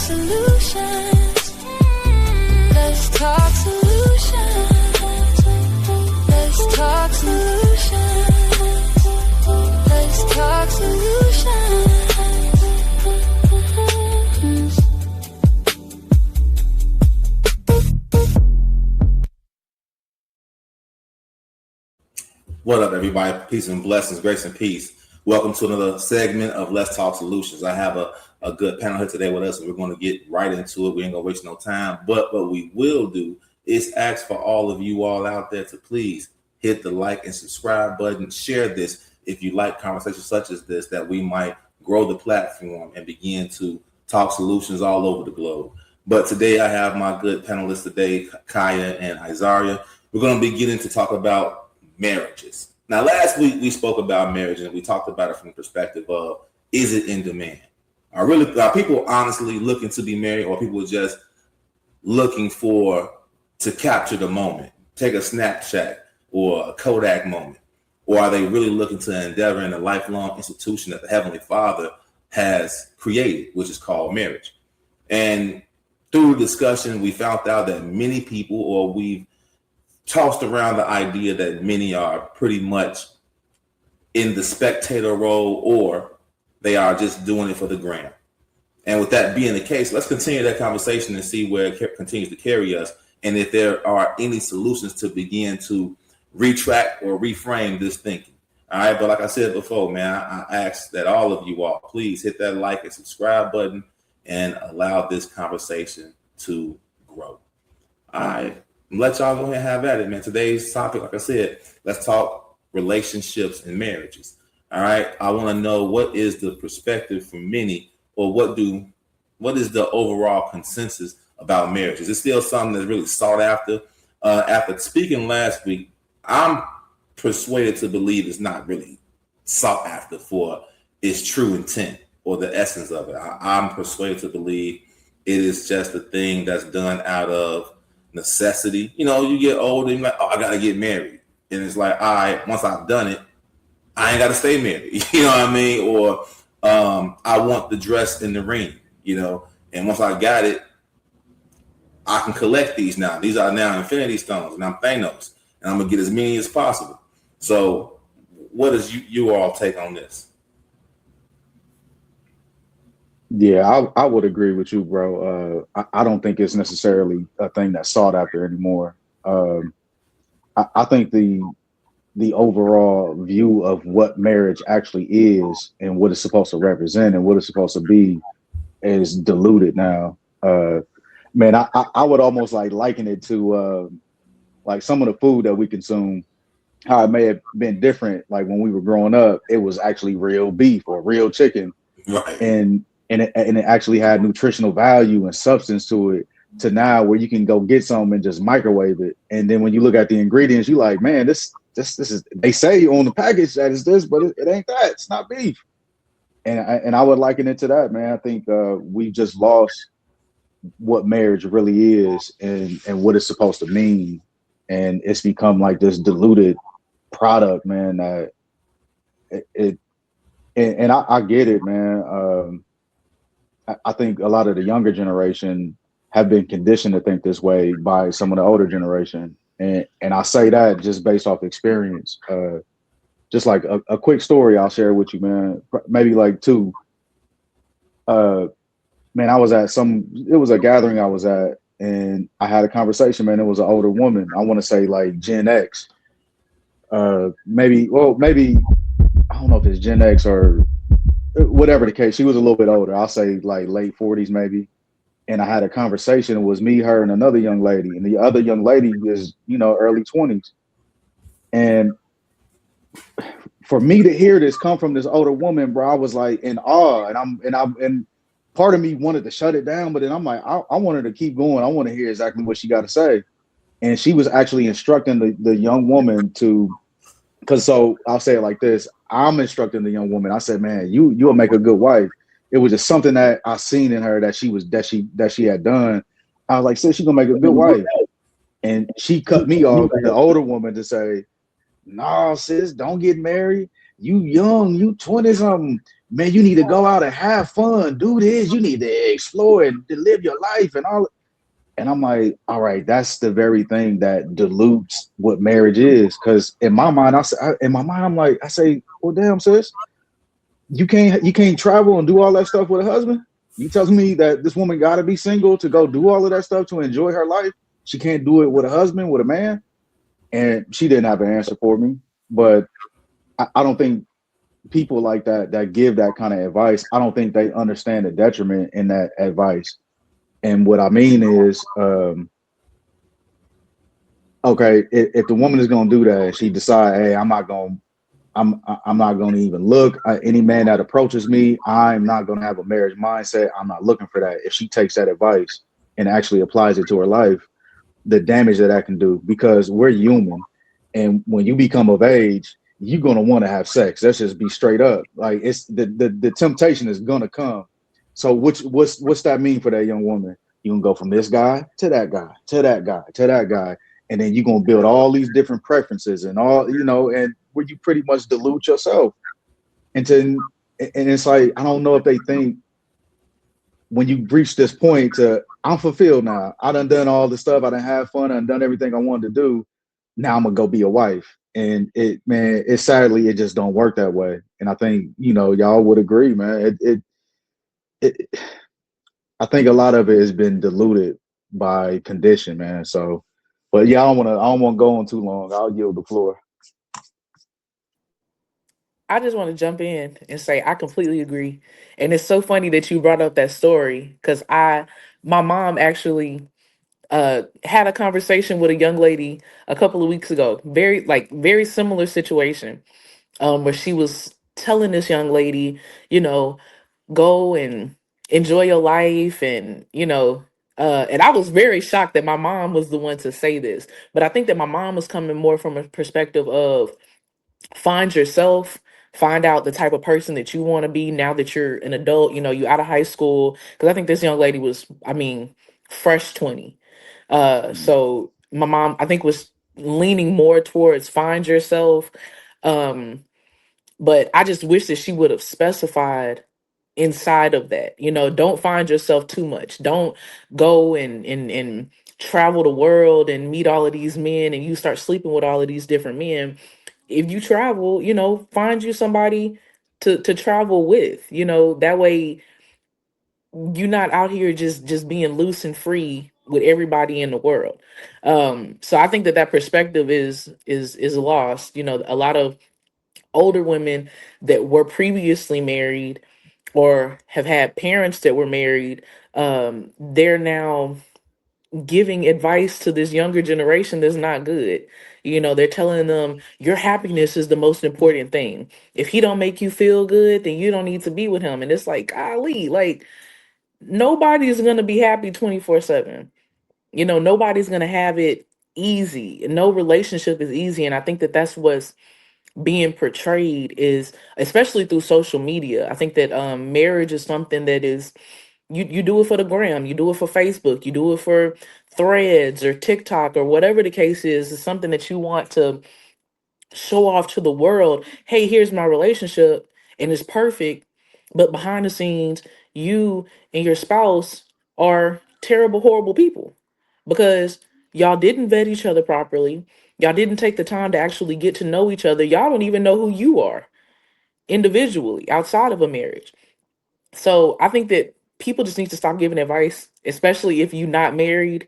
solutions. Let's talk solutions. Let's talk solutions. Let's talk solutions. What up, everybody? Peace and blessings, grace and peace. Welcome to another segment of Let's Talk Solutions. I have a good panel here today with us, and we're going to get right into it. We ain't going to waste no time. But what we will do is ask for all of you all out there to please hit the like and subscribe button. Share this if you like conversations such as this, that we might grow the platform and begin to talk solutions all over the globe. But today I have my good panelists today, Kaya and Izaria. We're going to be getting to talk about marriages. Now, last week we spoke about marriage and we talked about it from the perspective of, is it in demand? Are people honestly looking to be married, or people just looking to capture the moment, take a Snapchat or a Kodak moment? Or are they really looking to endeavor in a lifelong institution that the Heavenly Father has created, which is called marriage? And through discussion, we found out that many people, or we've tossed around the idea that many are pretty much in the spectator role, or they are just doing it for the gram. And with that being the case, let's continue that conversation and see where it continues to carry us, and if there are any solutions to begin to retract or reframe this thinking. All right, but like I said before, man, I ask that all of you all please hit that like and subscribe button and allow this conversation to grow. All right. Let y'all go ahead and have at it, man. Today's topic, like I said, let's talk relationships and marriages. All right. I want to know, what is the perspective from many, or what is the overall consensus about marriage? Is it still something that's really sought after? After speaking last week, I'm persuaded to believe it's not really sought after for its true intent or the essence of it. I'm persuaded to believe it is just a thing that's done out of necessity. You know, you get older and you're like, oh, I gotta get married. And it's like, all right, once I've done it, I ain't gotta stay married. You know what I mean? Or I want the dress in the ring, you know, and once I got it, I can collect these now. These are now infinity stones, and I'm Thanos, and I'm gonna get as many as possible. So what does you all take on this? Yeah, I would agree with you, bro. I don't think it's necessarily a thing that's sought after anymore. I think the overall view of what marriage actually is and what it's supposed to represent and what it's supposed to be is diluted now. Man, I would almost like liken it to like some of the food that we consume, how it may have been different. Like when we were growing up, it was actually real beef or real chicken. Right. And it actually had nutritional value and substance to it, to now where you can go get some and just microwave it. And then when you look at the ingredients, you like, man, this is, they say on the package that is this, but it ain't that. It's not beef. And I would liken it to that, man. I think we just lost what marriage really is and what it's supposed to mean. And it's become like this diluted product, man. I get it, man. I think a lot of the younger generation have been conditioned to think this way by some of the older generation. And I say that just based off experience. Just like a quick story I'll share with you, man. Maybe like two. Man, it was a gathering I was at, and I had a conversation, man. It was an older woman. I want to say like Gen X. Maybe I don't know if it's Gen X or whatever the case. She was a little bit older. I'll say like late 40s maybe. And I had a conversation. It was me, her, and another young lady. And the other young lady is, early 20s. And for me to hear this come from this older woman, bro, I was like in awe. And part of me wanted to shut it down, but then I'm like, I wanted to keep going. I want to hear exactly what she got to say. And she was actually instructing the young woman so I'll say it like this. I'm instructing the young woman. I said, man, you'll make a good wife. It was just something that I seen in her that she had done. I was like, sis, she's gonna make a good wife. And she cut me off, the older woman, to say, no, sis, don't get married. You young, you 20 something. man, you need to go out and have fun, do this. You need to explore and to live your life and all. And I'm like, all right, that's the very thing that dilutes what marriage is. Because in my mind, I'm like, I say, well, damn, sis, you can't travel and do all that stuff with a husband. You telling me that this woman got to be single to go do all of that stuff to enjoy her life? She can't do it with a husband, with a man. And she didn't have an answer for me. But I don't think people like that give that kind of advice, I don't think they understand the detriment in that advice. And what I mean is, okay, if the woman is going to do that, she decide, hey, I'm not going to even look. Any man that approaches me, I'm not going to have a marriage mindset. I'm not looking for that. If she takes that advice and actually applies it to her life, the damage that can do, because we're human. And when you become of age, you're going to want to have sex. Let's just be straight up. Like, it's the temptation is going to come. So what's that mean for that young woman? You can go from this guy to that guy, to that guy, to that guy. And then you're going to build all these different preferences and all, and where you pretty much dilute yourself. And it's like, I don't know if they think when you reach this point to, I'm fulfilled now. I done all the stuff. I done had fun. I done everything I wanted to do. Now I'm gonna go be a wife. And it sadly, it just don't work that way. And I think, y'all would agree, man. It I think a lot of it has been diluted by condition, man. So, but yeah, I don't want to go on too long. I'll yield the floor. I just want to jump in and say I completely agree. And it's so funny that you brought up that story because my mom actually had a conversation with a young lady a couple of weeks ago. Very similar situation, where she was telling this young lady, you know, go and enjoy your life, and I was very shocked that my mom was the one to say this. But I think that my mom was coming more from a perspective of find yourself, find out the type of person that you want to be now that you're an adult, you out of high school. Because I think this young lady was, I mean, fresh 20. So my mom, I think, was leaning more towards find yourself. Um, but I just wish that she would have specified inside of that. Don't find yourself too much. Don't go and travel the world and meet all of these men and you start sleeping with all of these different men. If you travel, find you somebody to travel with. That way you're not out here just being loose and free with everybody in the world. So I think that perspective is lost. A lot of older women that were previously married or have had parents that were married, they're now giving advice to this younger generation that's not good. They're telling them your happiness is the most important thing. If he don't make you feel good, then you don't need to be with him. And it's like, golly, like nobody's gonna be happy 24/7. Nobody's gonna have it easy. No relationship is easy. And I think that that's what's being portrayed, is especially through social media. I think that marriage is something that is, you do it for the gram, you do it for Facebook, you do it for threads or TikTok or whatever the case is. It's something that you want to show off to the world. Hey, here's my relationship and it's perfect. But behind the scenes, you and your spouse are terrible, horrible people because y'all didn't vet each other properly. Y'all didn't take the time to actually get to know each other. Y'all don't even know who you are individually outside of a marriage. So I think that people just need to stop giving advice, especially if you're not married.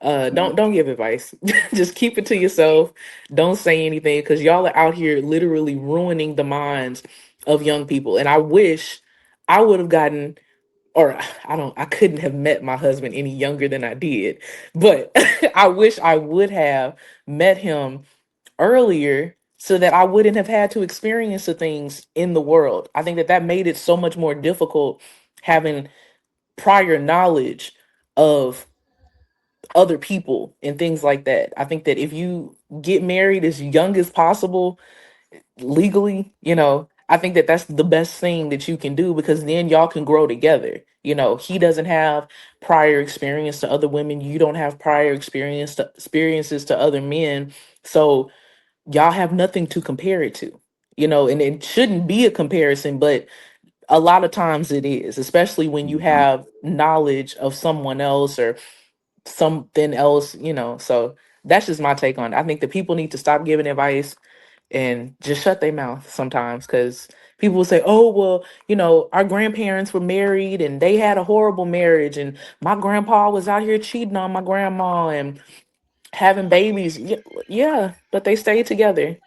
Don't give advice. Just keep it to yourself. Don't say anything because y'all are out here literally ruining the minds of young people. And I wish I would have gotten, or I couldn't have met my husband any younger than I did, but I wish I would have met him earlier so that I wouldn't have had to experience the things in the world. I think that made it so much more difficult having prior knowledge of other people and things like that. I think that if you get married as young as possible legally, I think that that's the best thing that you can do because then y'all can grow together. He doesn't have prior experience to other women. You don't have prior experiences to other men. So y'all have nothing to compare it to. And it shouldn't be a comparison, but a lot of times it is, especially when you Mhm. have knowledge of someone else or something else, So that's just my take on it. I think that people need to stop giving advice and just shut their mouth sometimes, because people will say, oh, well, our grandparents were married and they had a horrible marriage, and my grandpa was out here cheating on my grandma and having babies. Yeah, but they stayed together.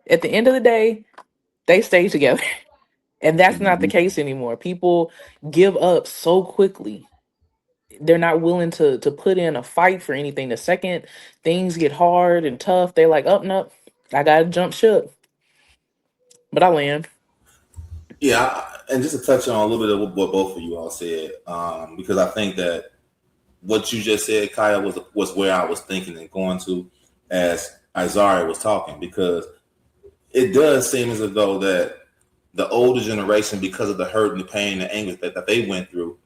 At the end of the day, they stayed together. And that's not the Mhm. case anymore. People give up so quickly. They're not willing to put in a fight for anything. The second things get hard and tough, they're like, oh no, I gotta jump ship. But I land. Yeah, and just to touch on a little bit of what both of you all said, because I think that what you just said, Kaya, was where I was thinking and going to as Isaiah was talking, because it does seem as though that the older generation, because of the hurt and the pain and the anguish that they went through,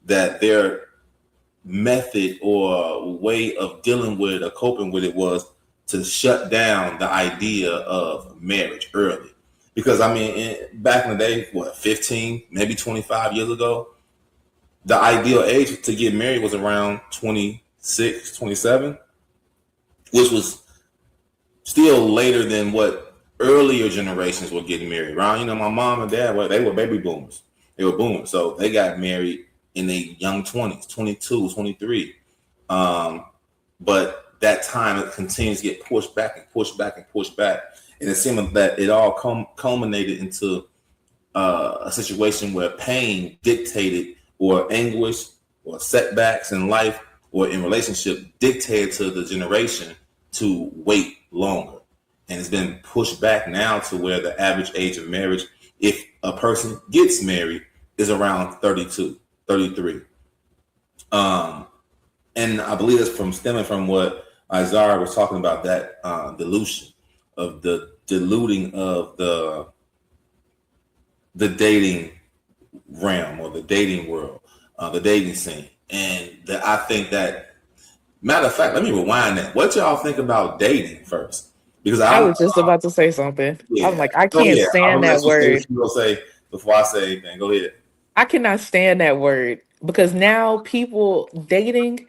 that their method or way of dealing with it or coping with it was to shut down the idea of marriage early. Because I mean, back in the day, 15, maybe 25 years ago, the ideal age to get married was around 26, 27, which was still later than what earlier generations were getting married. Around, my mom and dad, well, they were baby boomers. They were boomers. So they got married in their young 20s, 22, 23. But that time it continues to get pushed back and pushed back and pushed back. And it seemed that it all culminated into a situation where pain dictated, or anguish, or setbacks in life or in relationship dictated to the generation to wait longer. And it's been pushed back now to where the average age of marriage, if a person gets married, is around 32, 33. And I believe it's stemming from what Isaiah was talking about, that dilution of the diluting of the dating realm or the dating world, the dating scene. And I think that, matter of fact, let me rewind that. What y'all think about dating first? Because I I'm, was just about to say something. I'm yeah. like, I Go can't ahead. I'm stand gonna that let you say word. what you will say before I say anything. Go ahead. I cannot stand that word because now people dating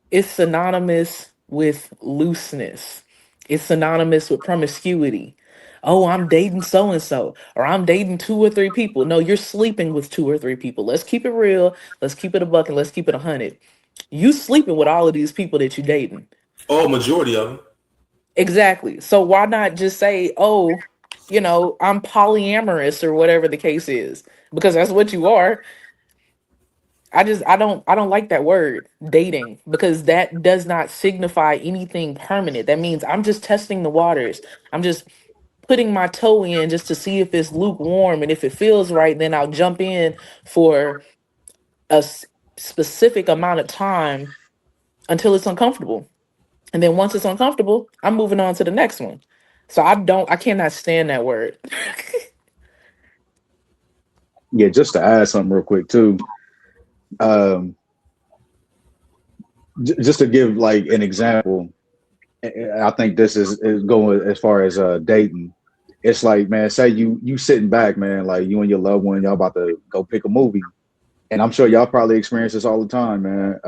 is synonymous with looseness. It's synonymous with promiscuity. Oh, I'm dating so and so, or I'm dating two or three people. No, you're sleeping with two or three people. Let's keep it real. Let's keep it a buck, and let's keep it 100. You sleeping with all of these people that you dating. Oh, majority of them. Exactly. So why not just say, oh, I'm polyamorous or whatever the case is, because that's what you are. I don't like that word dating, because that does not signify anything permanent. That means I'm just testing the waters. I'm just putting my toe in just to see if it's lukewarm, and if it feels right, then I'll jump in for a specific amount of time until it's uncomfortable. And then once it's uncomfortable, I'm moving on to the next one. So I cannot stand that word. Yeah, just to add something real quick too. Um, just to give like an example, I think this is going as far as dating. It's like, man, say you sitting back, man, like you and your loved one, y'all about to go pick a movie, and I'm sure y'all probably experience this all the time, man.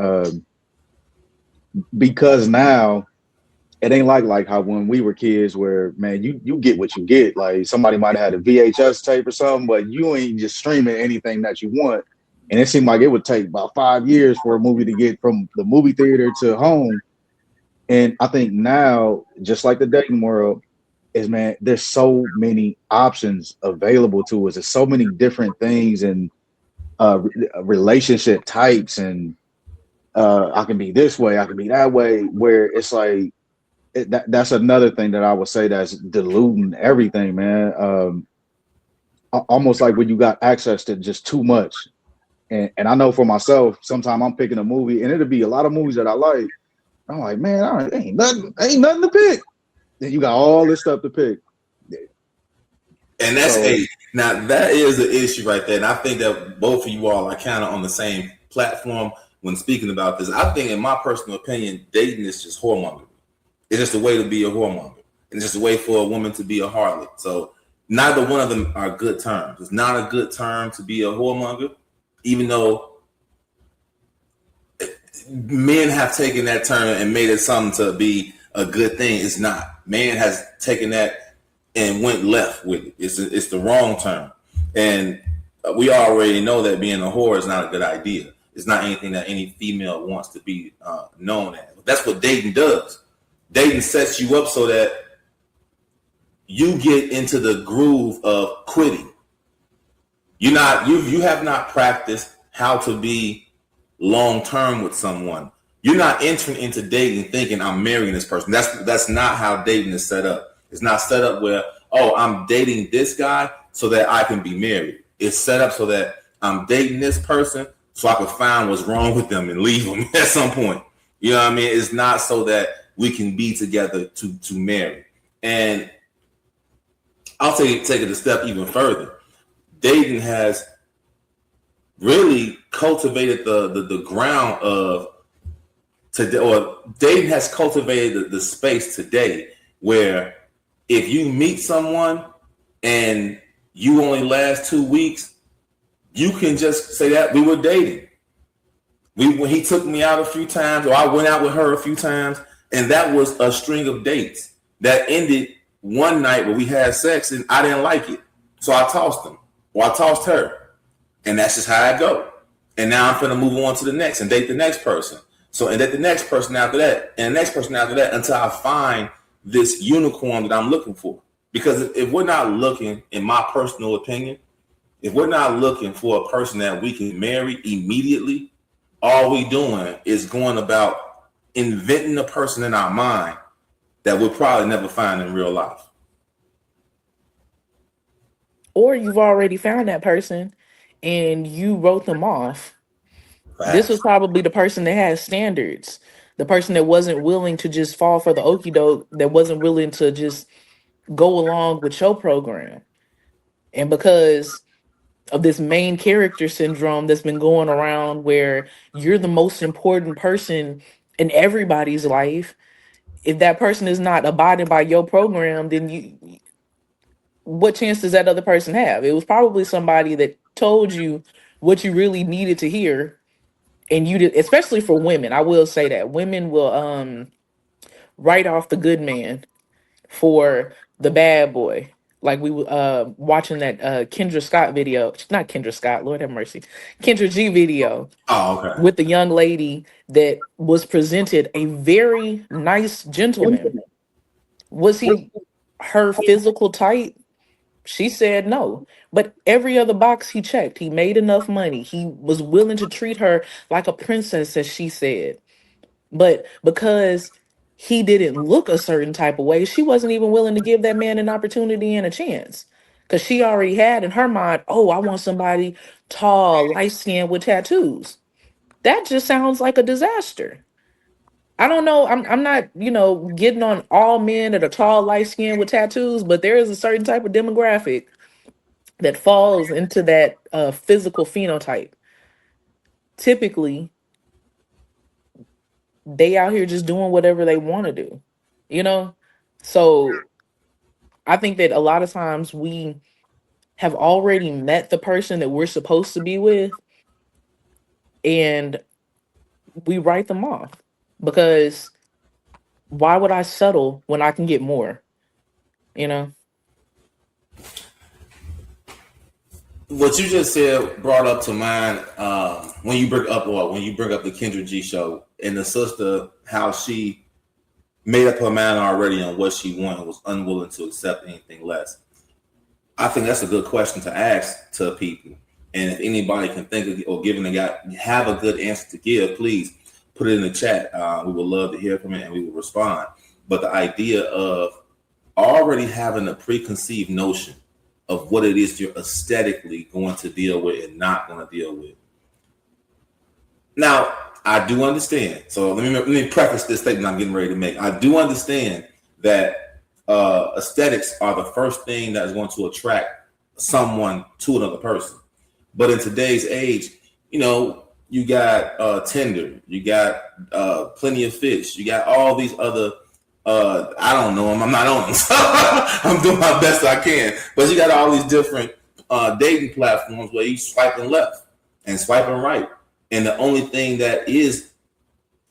Because now it ain't like how when we were kids, where man, you get what you get. Like somebody might have had a VHS tape or something, but you ain't just streaming anything that you want. And it seemed like it would take about 5 years for a movie to get from the movie theater to home. And I think now, just like the dating world, is man, there's so many options available to us. There's so many different things and relationship types, and I can be this way, I can be that way. Where it's like that's another thing that I would say that's diluting everything, man. Almost like when you got access to just too much. And I know for myself, sometimes I'm picking a movie, and it'll be a lot of movies that I like. I'm like, man, ain't nothing to pick. Then you got all this stuff to pick. And that's So now that is the issue right there. And I think that both of you all are kind of on the same platform when speaking about this. I think, in my personal opinion, dating is just whoremonger. It's just a way to be a whoremonger. And it's just a way for a woman to be a harlot. So Neither one of them are good terms. It's not a good term to be a whoremonger, even though men have taken that term and made it something to be a good thing. It's not. Man has taken that and went left with it. It's the wrong term. And we already know that being a whore is not a good idea. It's not anything that any female wants to be known as. But that's what dating does. Dating sets you up so that you get into the groove of quitting. You have not practiced how to be long term with someone. You're not entering into dating thinking I'm marrying this person. That's not how dating is set up. It's not set up where, oh, I'm dating this guy so that I can be married. It's set up so that I'm dating this person so I can find what's wrong with them and leave them at some point. You know what I mean? It's not so that we can be together to marry. And I'll take it a step even further. Dating has really cultivated the ground of today, or dating has cultivated the space today where if you meet someone and you only last 2 weeks, you can just say that we were dating. When he took me out a few times, or I went out with her a few times, and that was a string of dates that ended one night where we had sex and I didn't like it. So I tossed him, or I tossed her. And that's just how I go. And now I'm going to move on to the next and date the next person. So, and date the next person after that, and the next person after that, until I find this unicorn that I'm looking for. Because if we're not looking, in my personal opinion, if we're not looking for a person that we can marry immediately, all we doing is going about inventing a person in our mind that we'll probably never find in real life. Or you've already found that person and you wrote them off. This was probably the person that has standards, the person that wasn't willing to just fall for the okie doke, that wasn't willing to just go along with your program. And because of this main character syndrome that's been going around where you're the most important person in everybody's life, if that person is not abiding by your program, then what chance does that other person have? It was probably somebody that told you what you really needed to hear, and you did. Especially for women, I will say that women will write off the good man for the bad boy. Like we were watching that Kendra Scott video, not Kendra Scott, Lord have mercy, Kendra G video. Oh, okay. With the young lady that was presented a very nice gentleman. Was he her physical type? She said no. But every other box he checked, he made enough money. He was willing to treat her like a princess, as she said. But because he didn't look a certain type of way, she wasn't even willing to give that man an opportunity and a chance. Because she already had in her mind, oh, I want somebody tall, light skinned with tattoos. That just sounds like a disaster. I don't know. I'm not, getting on all men that are tall, light skinned with tattoos, but there is a certain type of demographic that falls into that physical phenotype. Typically, they out here just doing whatever they want to do, you know? So I think that a lot of times we have already met the person that we're supposed to be with, and we write them off because why would I settle when I can get more? You know? What you just said brought up to mind when you bring up the Kendra G show and the sister, how she made up her mind already on what she wanted, was unwilling to accept anything less. I think that's a good question to ask to people. And if anybody can think of or have a good answer to give, please put it in the chat. We would love to hear from it and we will respond. But the idea of already having a preconceived notion of what it is you're aesthetically going to deal with and not going to deal with. Now, I do understand. So let me preface this statement I'm getting ready to make. I do understand that aesthetics are the first thing that is going to attract someone to another person. But in today's age, you got Tinder, you got Plenty of Fish, you got all these other I don't know him. I'm not on him. So I'm doing my best I can. But you got all these different dating platforms where you swiping left and swiping right. And the only thing that is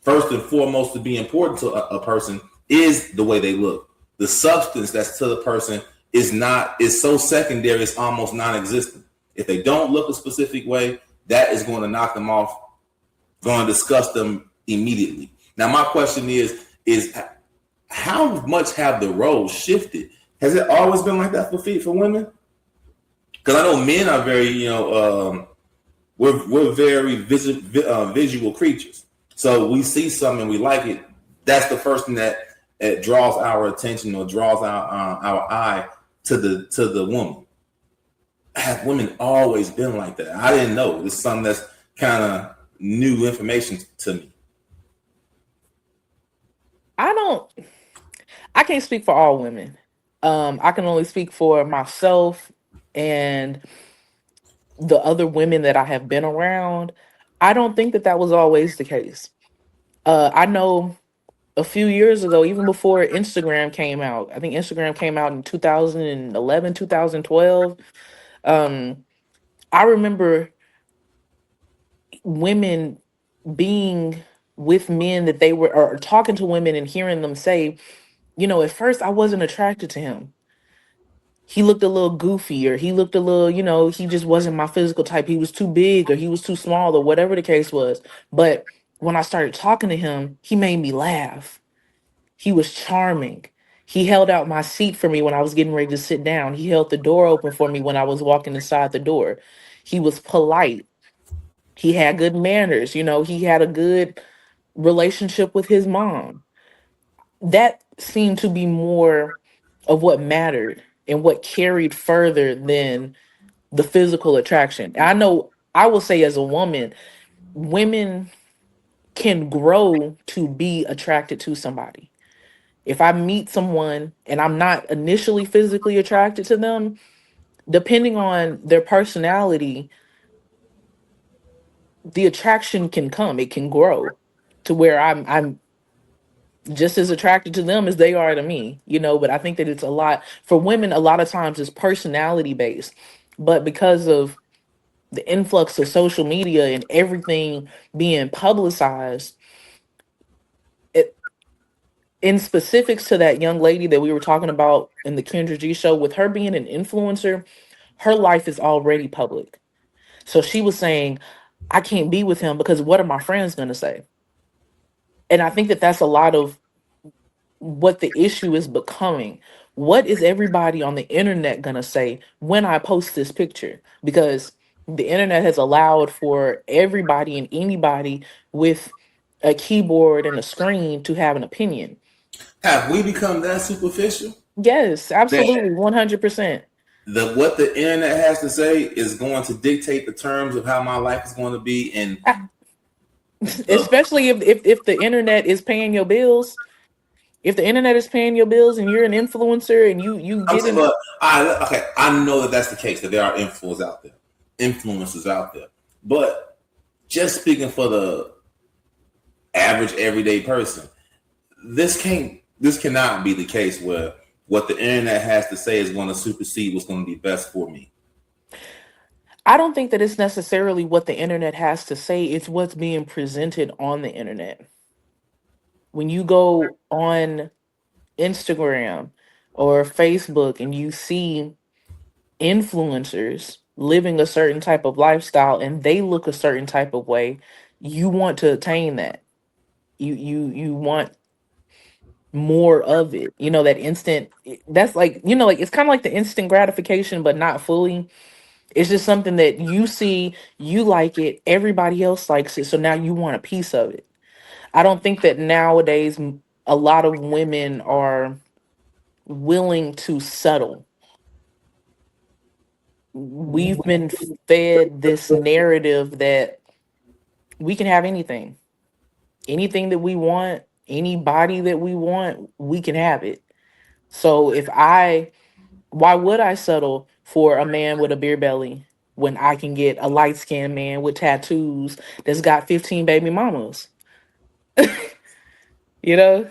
first and foremost to be important to a person is the way they look. The substance that's to the person is so secondary, it's almost non-existent. If they don't look a specific way, that is going to knock them off, going to disgust them immediately. Now, my question is how much have the roles shifted? Has it always been like that for women? Because I know men are very, we're very visual creatures. So we see something and we like it. That's the first thing that draws our attention or draws our eye to the woman. Have women always been like that? I didn't know. It's something that's kind of new information to me. I can't speak for all women. I can only speak for myself and the other women that I have been around. I don't think that was always the case. I know a few years ago, even before Instagram came out, I think Instagram came out in 2011, 2012. I remember women being with men that they were, or talking to women and hearing them say, at first I wasn't attracted to him. He looked a little goofy, or he looked a little, he just wasn't my physical type. He was too big, or he was too small, or whatever the case was. But when I started talking to him, he made me laugh. He was charming. He held out my seat for me when I was getting ready to sit down. He held the door open for me when I was walking inside the door. He was polite. He had good manners. He had a good relationship with his mom. That seemed to be more of what mattered and what carried further than the physical attraction. I know I will say, as a woman, women can grow to be attracted to somebody. If I meet someone and I'm not initially physically attracted to them, depending on their personality, the attraction can come. It can grow to where I'm just as attracted to them as they are to me, but I think that it's a lot for women. A lot of times it's personality based, but because of the influx of social media and everything being publicized, it, in specifics to that young lady that we were talking about in the Kendra G show, with her being an influencer, her life is already public. So she was saying, I can't be with him because what are my friends going to say? And I think that that's a lot of what the issue is becoming. What is everybody on the internet going to say when I post this picture? Because the internet has allowed for everybody and anybody with a keyboard and a screen to have an opinion. Have we become that superficial? Yes, absolutely, 100%. What the internet has to say is going to dictate the terms of how my life is going to be, and Especially if the internet is paying your bills. If the internet is paying your bills and you're an influencer and you I'm get saying, in. but I know that that's the case, that there are influencers out there. But just speaking for the average everyday person, this cannot be the case where what the internet has to say is going to supersede what's going to be best for me. I don't think that it's necessarily what the internet has to say, it's what's being presented on the internet. When you go on Instagram or Facebook and you see influencers living a certain type of lifestyle and they look a certain type of way, you want to attain that. You want more of it. That instant, that's like, like it's kind of like the instant gratification, but not fully. It's just something that you see, you like it, everybody else likes it, so now you want a piece of it. I don't think that nowadays a lot of women are willing to settle. We've been fed this narrative that we can have anything. Anything that we want, any body that we want, we can have it. So why would I settle for a man with a beer belly when I can get a light skinned man with tattoos that's got 15 baby mamas? you know?